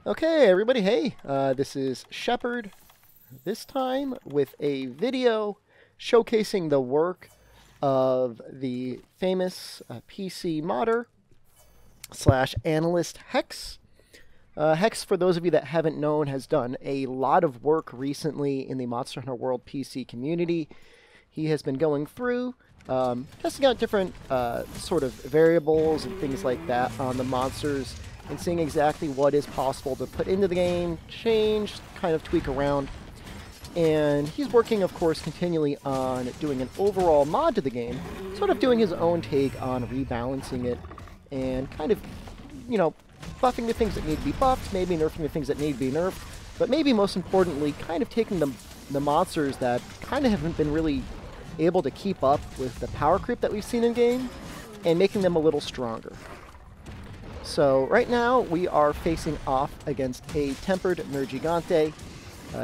Okay, everybody, hey, this is Shepard, this time with a video showcasing the work of the famous PC modder slash analyst Hex. Hex, for those of you that haven't known, has done a lot of work recently in the Monster Hunter World PC community. He has been going through, testing out different sort of variables and things like that on the monsters, and seeing exactly what is possible to put into the game, change, kind of tweak around. And he's working, of course, continually on doing an overall mod to the game, sort of doing his own take on rebalancing it, and kind of, you know, buffing the things that need to be buffed, maybe nerfing the things that need to be nerfed, but maybe most importantly, kind of taking the monsters that kind of haven't been really able to keep up with the power creep that we've seen in game, and making them a little stronger. So right now we are facing off against a tempered Nergigante.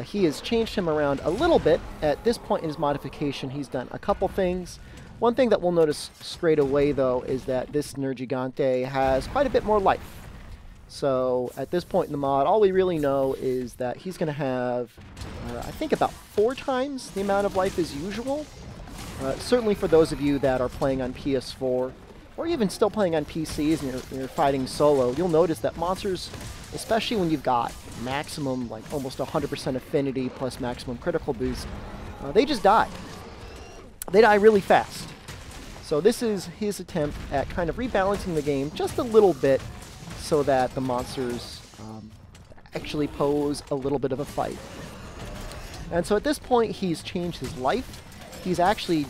He has changed him around a little bit. At this point in his modification, he's done a couple things. One thing that we'll notice straight away, though, is that this Nergigante has quite a bit more life. So at this point in the mod, all we really know is that he's going to have, I think, about 4 times the amount of life as usual. Certainly for those of you that are playing on PS4, or even still playing on PCs and you're fighting solo, you'll notice that monsters, especially when you've got maximum, like almost 100% affinity plus maximum critical boost, they just die. They die really fast. So this is his attempt at kind of rebalancing the game just a little bit so that the monsters actually pose a little bit of a fight. And so at this point, he's changed his life. He's actually,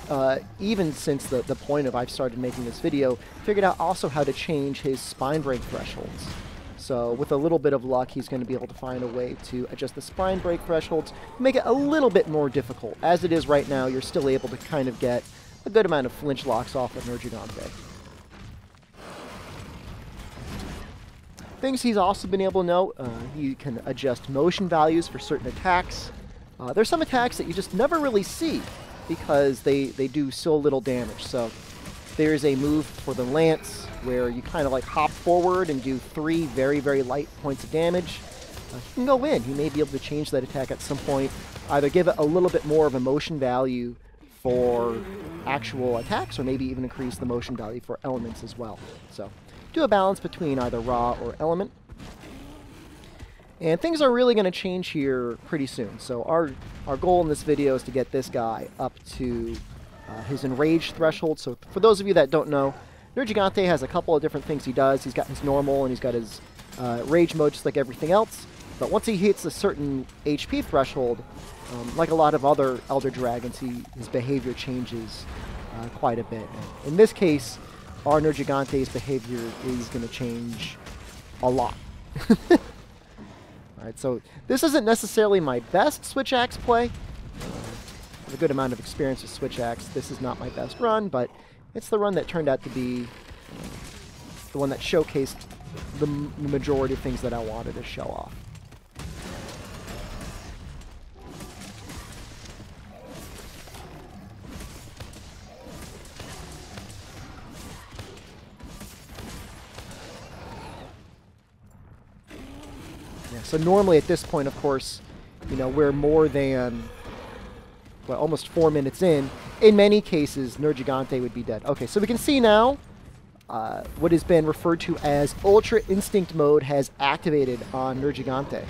even since the point of I've started making this video, figured out also how to change his spine break thresholds. So with a little bit of luck, he's going to be able to find a way to adjust the spine break thresholds, make it a little bit more difficult. As it is right now, you're still able to kind of get a good amount of flinch locks off of Nergigante. Things he's also been able to know, he can adjust motion values for certain attacks. There's some attacks that you just never really see, because they do so little damage. So there's a move for the Lance where you kind of like hop forward and do 3 very, very light points of damage. He can go in. He may be able to change that attack at some point, either give it a little bit more of a motion value for actual attacks, or maybe even increase the motion value for elements as well. So do a balance between either raw or element. And things are really going to change here pretty soon. So our goal in this video is to get this guy up to his enraged threshold. So for those of you that don't know, Nergigante has a couple of different things he does. He's got his normal and he's got his rage mode, just like everything else. But once he hits a certain HP threshold, like a lot of other Elder Dragons, his behavior changes quite a bit. And in this case, our Nergigante's behavior is going to change a lot. Alright, so this isn't necessarily my best Switch Axe play. I have a good amount of experience with Switch Axe. This is not my best run, but it's the run that turned out to be the one that showcased the majority of things that I wanted to show off. So normally at this point, of course, you know, we're more than, well, almost 4 minutes in. In many cases, Nergigante would be dead. Okay, so we can see now what has been referred to as Ultra Instinct mode has activated on Nergigante.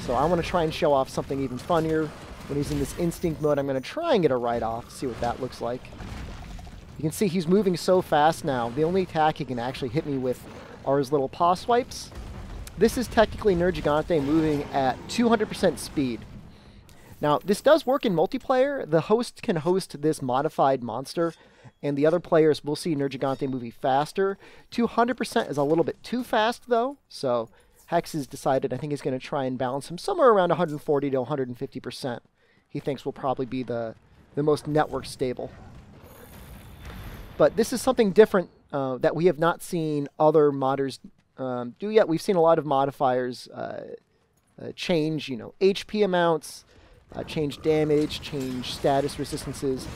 So I want to try and show off something even funnier. When he's in this Instinct mode, I'm going to try and get a write-off, see what that looks like. You can see he's moving so fast now. The only attack he can actually hit me with are his little paw swipes. This is technically Nergigante moving at 200% speed. Now, this does work in multiplayer. The host can host this modified monster, and the other players will see Nergigante moving faster. 200% is a little bit too fast, though, so Hex has decided I think he's going to try and balance him somewhere around 140 to 150%. He thinks will probably be the most network stable. But this is something different that we have not seen other modders do yet. We've seen a lot of modifiers change, you know, HP amounts, change damage, change status resistances.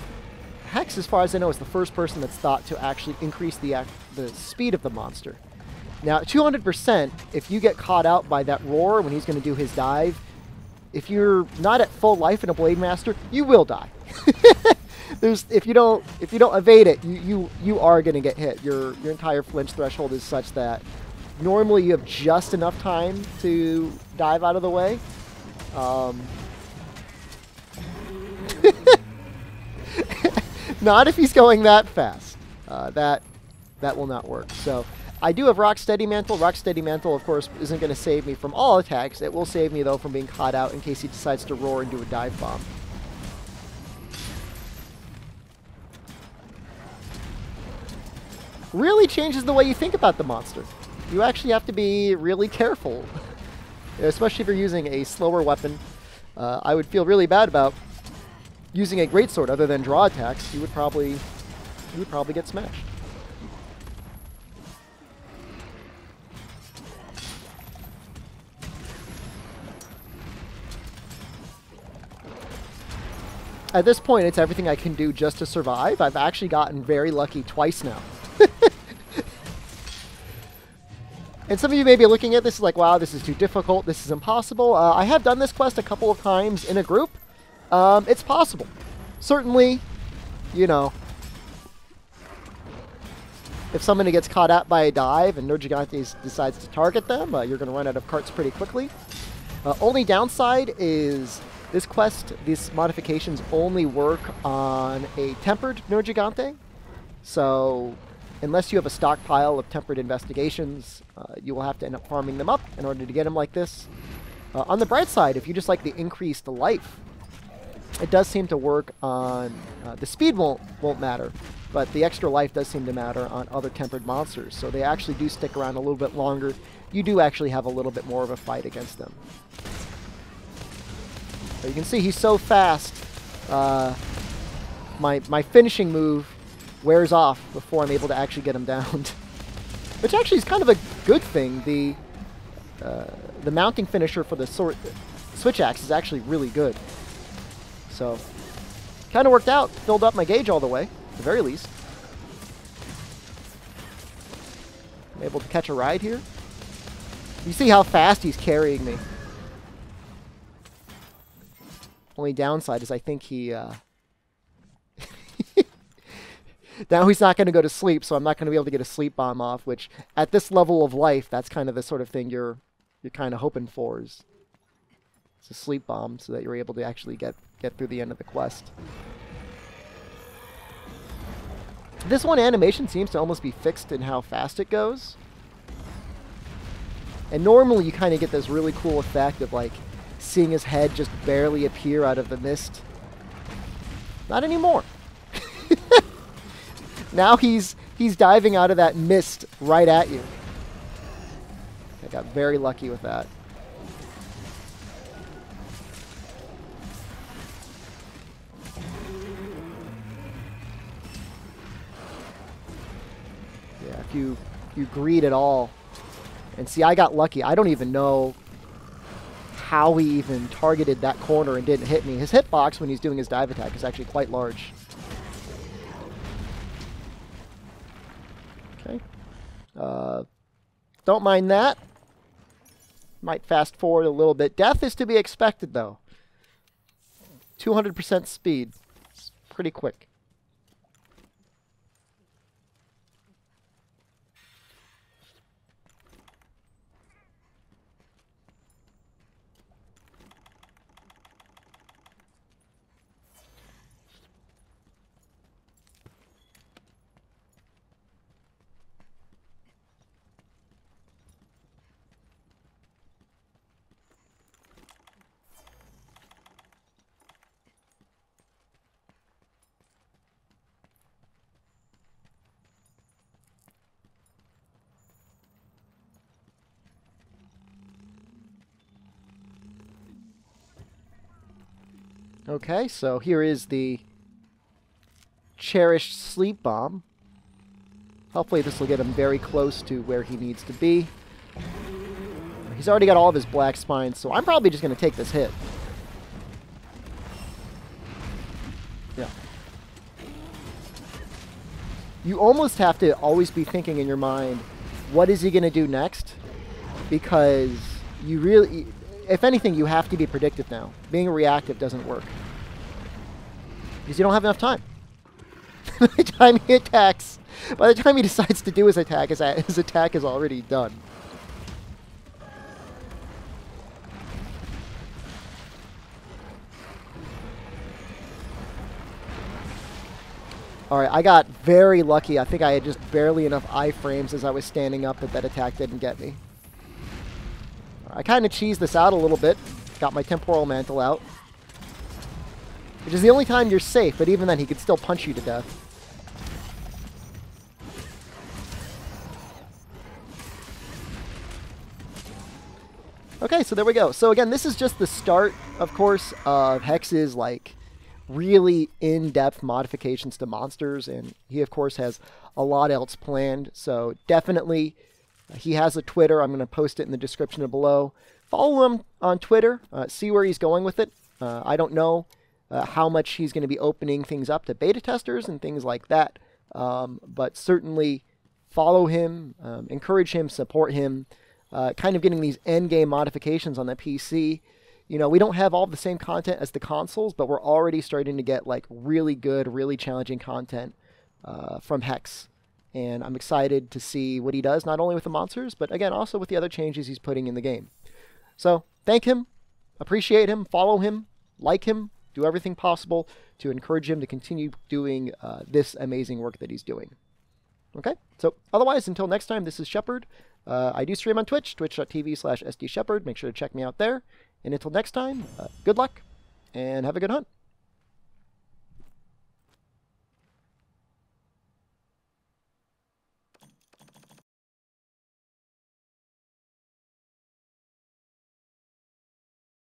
Hex, as far as I know, is the first person that's thought to actually increase the speed of the monster. Now, 200%, if you get caught out by that roar when he's going to do his dive, if you're not at full life in a Blade Master, you will die. If you don't evade it, you are going to get hit. Your entire flinch threshold is such that normally you have just enough time to dive out of the way. Not if he's going that fast. That will not work. So I do have Rock Steady Mantle. Rock Steady Mantle, of course, isn't going to save me from all attacks. It will save me, though, from being caught out in case he decides to roar and do a dive bomb. Really changes the way you think about the monster. You actually have to be really careful, especially if you're using a slower weapon. I would feel really bad about using a greatsword other than draw attacks. You would probably get smashed. At this point, it's everything I can do just to survive. I've actually gotten very lucky twice now. And some of you may be looking at this like, wow, this is too difficult, this is impossible. I have done this quest a couple of times in a group. It's possible. Certainly, you know, if somebody gets caught out by a dive and Nergigante decides to target them, you're going to run out of carts pretty quickly. Only downside is this quest, these modifications only work on a tempered Nergigante. So unless you have a stockpile of tempered investigations, you will have to end up farming them up in order to get them like this. On the bright side, if you just like the increased life, it does seem to work on the speed won't matter, but the extra life does seem to matter on other tempered monsters. So they actually do stick around a little bit longer. You do actually have a little bit more of a fight against them. So you can see he's so fast. My finishing move wears off before I'm able to actually get him down. Which actually is kind of a good thing. The mounting finisher for the switch axe is actually really good. So, kind of worked out. Filled up my gauge all the way, at the very least. I'm able to catch a ride here. You see how fast he's carrying me. Only downside is I think he... Now he's not going to go to sleep, so I'm not going to be able to get a sleep bomb off, which at this level of life, that's kind of the sort of thing you're kind of hoping for, is a sleep bomb so that you're able to actually get through the end of the quest. This one animation seems to almost be fixed in how fast it goes. And normally you kind of get this really cool effect of like seeing his head just barely appear out of the mist. Not anymore. Now he's diving out of that mist right at you. I got very lucky with that. Yeah, if you greed at all. And see, I got lucky. I don't even know how he even targeted that corner and didn't hit me. His hitbox when he's doing his dive attack is actually quite large. Okay. Don't mind that. Might fast forward a little bit. Death is to be expected, though. 200% speed. It's pretty quick. Okay, so here is the cherished sleep bomb. Hopefully this will get him very close to where he needs to be. He's already got all of his black spines, so I'm probably just going to take this hit. Yeah. You almost have to always be thinking in your mind, what is he going to do next? Because you really, if anything, you have to be predictive now. Being reactive doesn't work. Because you don't have enough time. By the time he attacks, by the time he decides to do his attack is already done. Alright, I got very lucky. I think I had just barely enough iframes as I was standing up that that attack didn't get me. I kind of cheesed this out a little bit. Got my temporal mantle out. Which is the only time you're safe, but even then he could still punch you to death. Okay, so there we go. So again, this is just the start, of course, of Hex's, like, really in-depth modifications to monsters, and he, of course, has a lot else planned. So definitely, he has a Twitter. I'm going to post it in the description below. Follow him on Twitter. See where he's going with it. I don't know how much he's going to be opening things up to beta testers and things like that, but certainly follow him, encourage him, support him. Kind of getting these endgame modifications on the PC. You know, we don't have all the same content as the consoles, but we're already starting to get like really good, really challenging content from Hex. And I'm excited to see what he does, not only with the monsters, but again, also with the other changes he's putting in the game. So thank him, appreciate him, follow him, like him, do everything possible to encourage him to continue doing this amazing work that he's doing. Okay, so otherwise, until next time, this is Shepard. I do stream on Twitch, twitch.tv/sdshepard. Make sure to check me out there. And until next time, good luck, and have a good hunt.